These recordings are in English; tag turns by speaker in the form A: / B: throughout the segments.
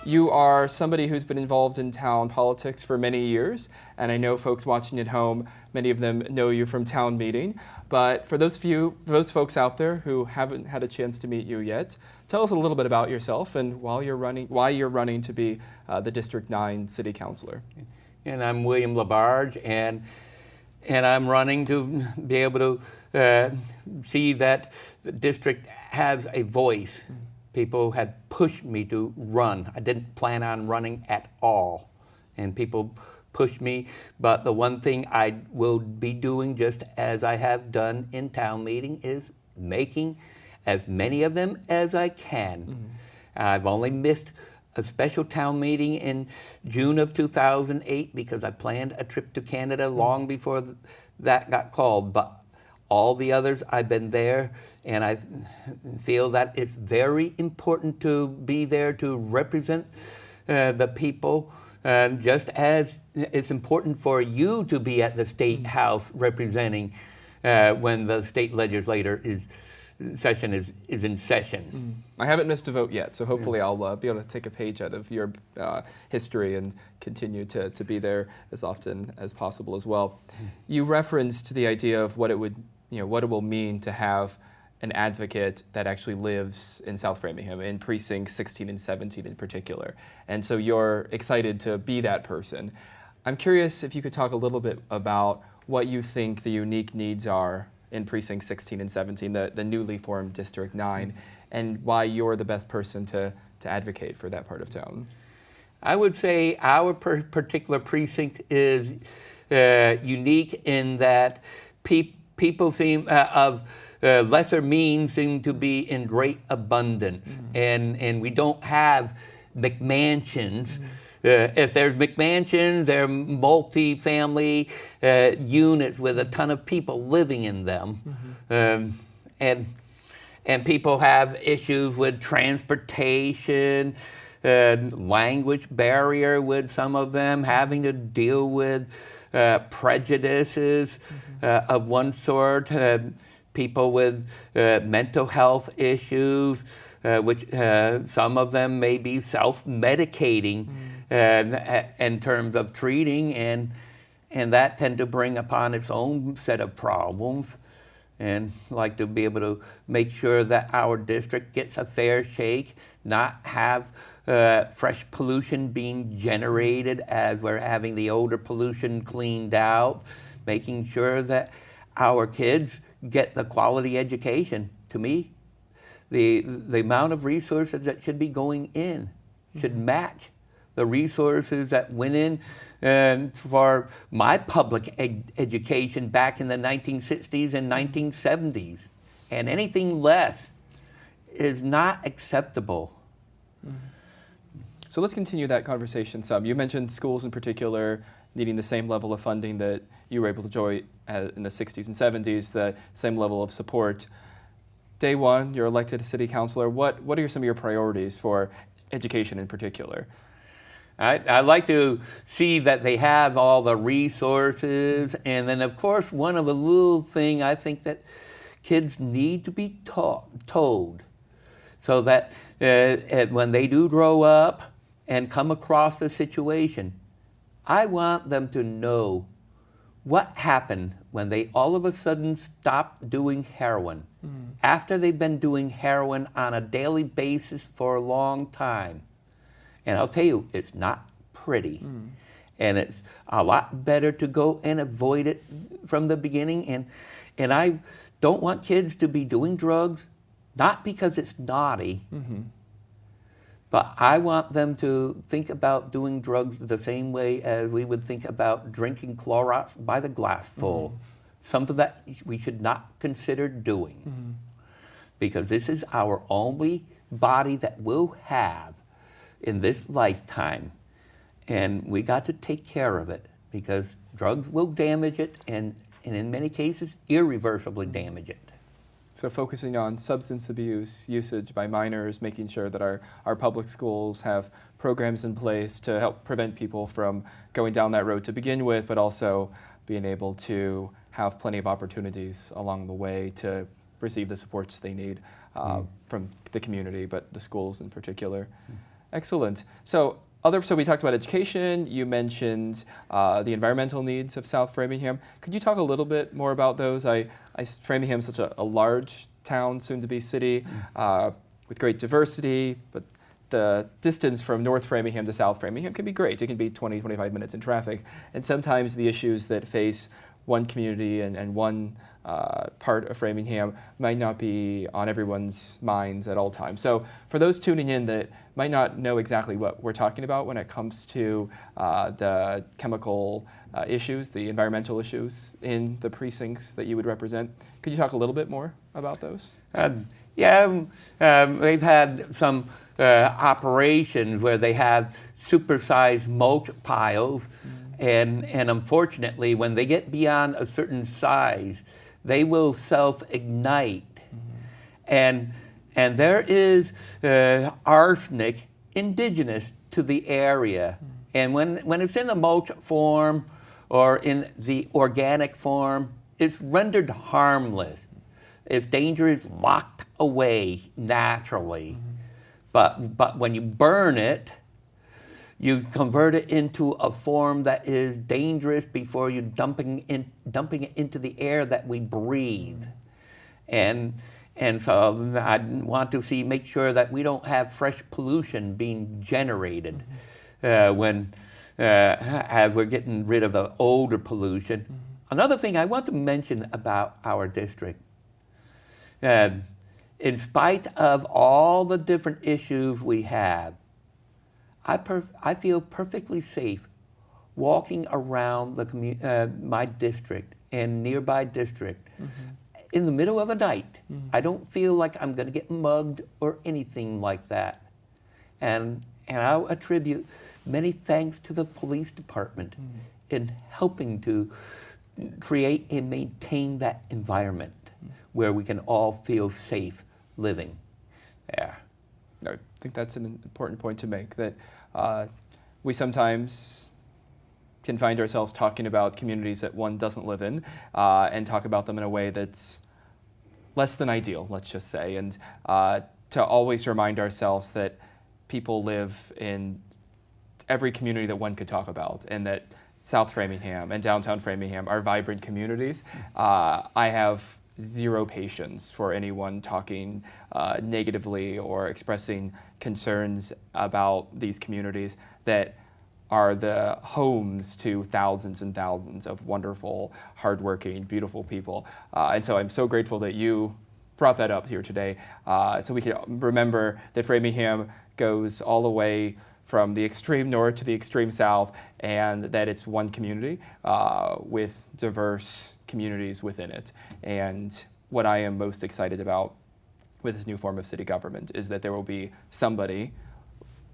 A: You are somebody who's been involved in town politics for many years, and I know folks watching at home, many of them know you from town meeting. But for those folks out there who haven't had a chance to meet you yet, tell us a little bit about yourself and why you're running to be the District 9 City Councilor.
B: And I'm William LaBarge, and I'm running to be able to see that the district has a voice. People had pushed me to run. I didn't plan on running at all, and people pushed me. But the one thing I will be doing, just as I have done in town meeting, is making as many of them as I can. I've only missed a special town meeting in June of 2008 because I planned a trip to Canada long before that got called. But all the others, I've been there, and I feel that it's very important to be there to represent the people, just as it's important for you to be at the State House representing when the state legislature is in session.
A: I haven't missed a vote yet, so hopefully I'll be able to take a page out of your history and continue to be there as often as possible as well. You referenced the idea of what it will mean to have an advocate that actually lives in South Framingham, in precincts 16 and 17 in particular. And so you're excited to be that person. I'm curious if you could talk a little bit about what you think the unique needs are in precincts 16 and 17, the newly formed District 9, and why you're the best person to advocate for that part of town.
B: I would say our particular precinct is unique in that people seem of lesser means seem to be in great abundance, and we don't have McMansions. If there's McMansions, they're multi-family units with a ton of people living in them, and people have issues with transportation, language barrier with some of them, having to deal with prejudices of one sort, people with mental health issues, which some of them may be self-medicating in terms of treating, and that tend to bring upon its own set of problems. And like to be able to make sure that our district gets a fair shake, not have fresh pollution being generated as we're having the older pollution cleaned out, making sure that our kids get the quality education. To me, the amount of resources that should be going in should match the resources that went in for my public education back in the 1960s and 1970s. And anything less is not acceptable.
A: So let's continue that conversation some. You mentioned schools in particular needing the same level of funding that you were able to enjoy in the 60s and 70s, the same level of support. Day one, you're elected a city councilor. What are some of your priorities for education in particular?
B: I like to see that they have all the resources, and then of course one of the little thing I think that kids need to be told, so that when they do grow up and come across the situation, I want them to know what happened when they all of a sudden stopped doing heroin after they've been doing heroin on a daily basis for a long time. And I'll tell you, it's not pretty. And it's a lot better to go and avoid it from the beginning. And I don't want kids to be doing drugs, not because it's naughty, but I want them to think about doing drugs the same way as we would think about drinking Clorox by the glassful. Something that we should not consider doing. Because this is our only body that we'll have in this lifetime, and we got to take care of it, because drugs will damage it, and in many cases irreversibly damage it.
A: So focusing on substance abuse usage by minors, making sure that our public schools have programs in place to help prevent people from going down that road to begin with, but also being able to have plenty of opportunities along the way to receive the supports they need from the community, but the schools in particular. Excellent. So we talked about education. You mentioned the environmental needs of South Framingham. Could you talk a little bit more about those? Framingham is such a large town, soon to be city, with great diversity, but the distance from North Framingham to South Framingham can be great. It can be 20, 25 minutes in traffic. And sometimes the issues that face one community and one part of Framingham might not be on everyone's minds at all times. So for those tuning in that might not know exactly what we're talking about when it comes to the chemical issues, the environmental issues in the precincts that you would represent, could you talk a little bit more about those?
B: They've had some operations where they have supersized mulch piles, and unfortunately, when they get beyond a certain size, they will self-ignite. And there is arsenic indigenous to the area. And when it's in the mulch form or in the organic form, it's rendered harmless. Its danger is locked away naturally. But when you burn it, you convert it into a form that is dangerous before you dumping it into the air that we breathe. And so I want to make sure that we don't have fresh pollution being generated as we're getting rid of the older pollution. Another thing I want to mention about our district, in spite of all the different issues we have, I feel perfectly safe walking around my district and nearby district in the middle of the night. I don't feel like I'm going to get mugged or anything like that. And I'll attribute many thanks to the police department in helping to create and maintain that environment where we can all feel safe living. Yeah.
A: I think that's an important point to make, that we sometimes can find ourselves talking about communities that one doesn't live in and talk about them in a way that's less than ideal, let's just say, and to always remind ourselves that people live in every community that one could talk about, and that South Framingham and downtown Framingham are vibrant communities. I have zero patience for anyone talking negatively or expressing concerns about these communities that are the homes to thousands and thousands of wonderful, hardworking, beautiful people. And so I'm so grateful that you brought that up here today, so we can remember that Framingham goes all the way from the extreme north to the extreme south, and that it's one community with diverse communities within it. And what I am most excited about with this new form of city government is that there will be somebody,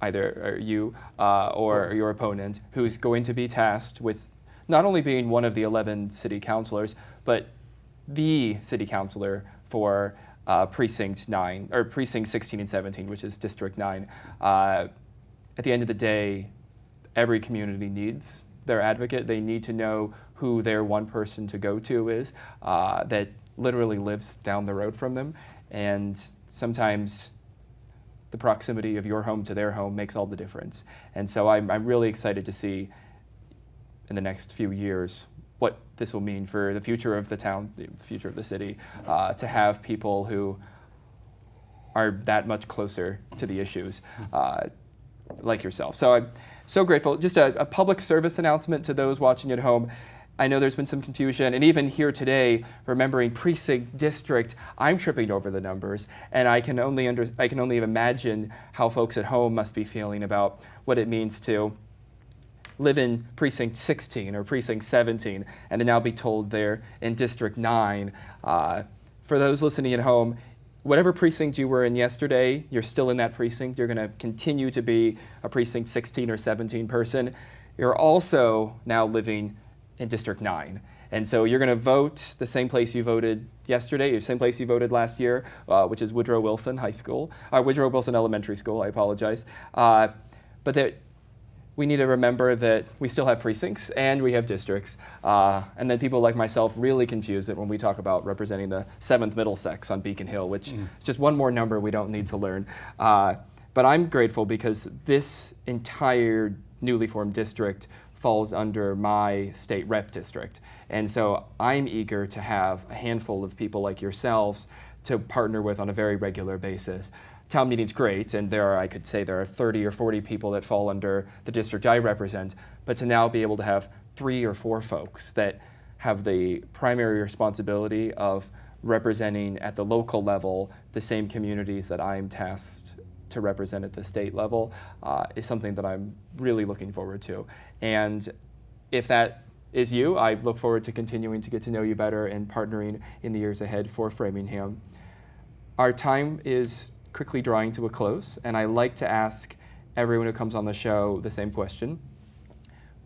A: either you or your opponent, who's going to be tasked with not only being one of the 11 city councilors, but the city councilor for precinct 9, or precinct 16 and 17, which is District 9. At the end of the day, every community needs their advocate. They need to know who their one person to go to is, that literally lives down the road from them. And sometimes the proximity of your home to their home makes all the difference. And so I'm really excited to see in the next few years what this will mean for the future of the town, the future of the city, to have people who are that much closer to the issues, like yourself. So I'm so grateful. Just a public service announcement to those watching at home. I know there's been some confusion, and even here today, remembering precinct, district, I'm tripping over the numbers, and I can only imagine how folks at home must be feeling about what it means to live in precinct 16 or precinct 17, and to now be told they're in District 9. For those listening at home, whatever precinct you were in yesterday, you're still in that precinct. You're going to continue to be a precinct 16 or 17 person. You're also now living in District 9. And so you're going to vote the same place you voted yesterday, the same place you voted last year, which is Woodrow Wilson Elementary School, I apologize. But that we need to remember that we still have precincts and we have districts. And then people like myself really confuse it when we talk about representing the 7th Middlesex on Beacon Hill, which is just one more number we don't need to learn. But I'm grateful because this entire newly formed district falls under my state rep district. And so I'm eager to have a handful of people like yourselves to partner with on a very regular basis. Town meeting's great, and I could say there are 30 or 40 people that fall under the district I represent, but to now be able to have 3 or 4 folks that have the primary responsibility of representing at the local level the same communities that I'm tasked to represent at the state level is something that I'm really looking forward to. And if that is you, I look forward to continuing to get to know you better and partnering in the years ahead for Framingham. Our time is quickly drawing to a close, and I like to ask everyone who comes on the show the same question.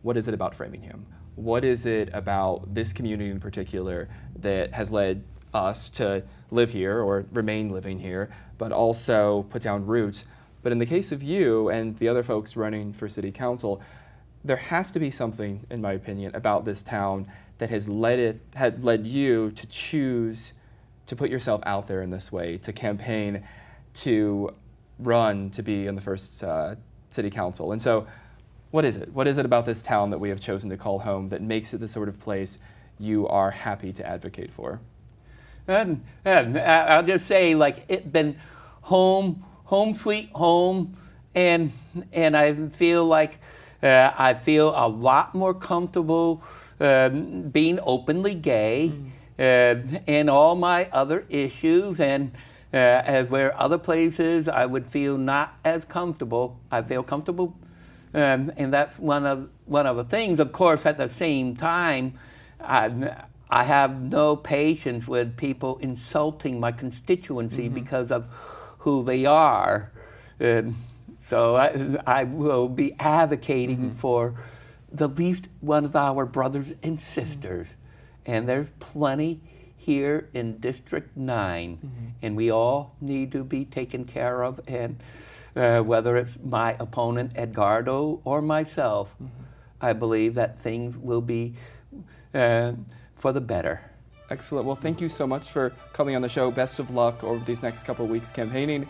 A: What is it about Framingham? What is it about this community in particular that has led us to live here or remain living here, but also put down roots? But in the case of you and the other folks running for city council, there has to be something, in my opinion, about this town that has led you to choose to put yourself out there in this way, to campaign, to run to be in the first city council. And so what is it? What is it about this town that we have chosen to call home that makes it the sort of place you are happy to advocate for?
B: And I'll just say, like, it's been home sweet home, and I feel like I feel a lot more comfortable being openly gay and all my other issues, and as where other places I would feel not as comfortable, I feel comfortable, and that's one of the things. Of course, at the same time, I have no patience with people insulting my constituency because of who they are. So I will be advocating for the least one of our brothers and sisters. And there's plenty here in District 9. And we all need to be taken care of. And whether it's my opponent, Edgardo, or myself, I believe that things will be for the better.
A: Excellent. Well, thank you so much for coming on the show. Best of luck over these next couple of weeks campaigning.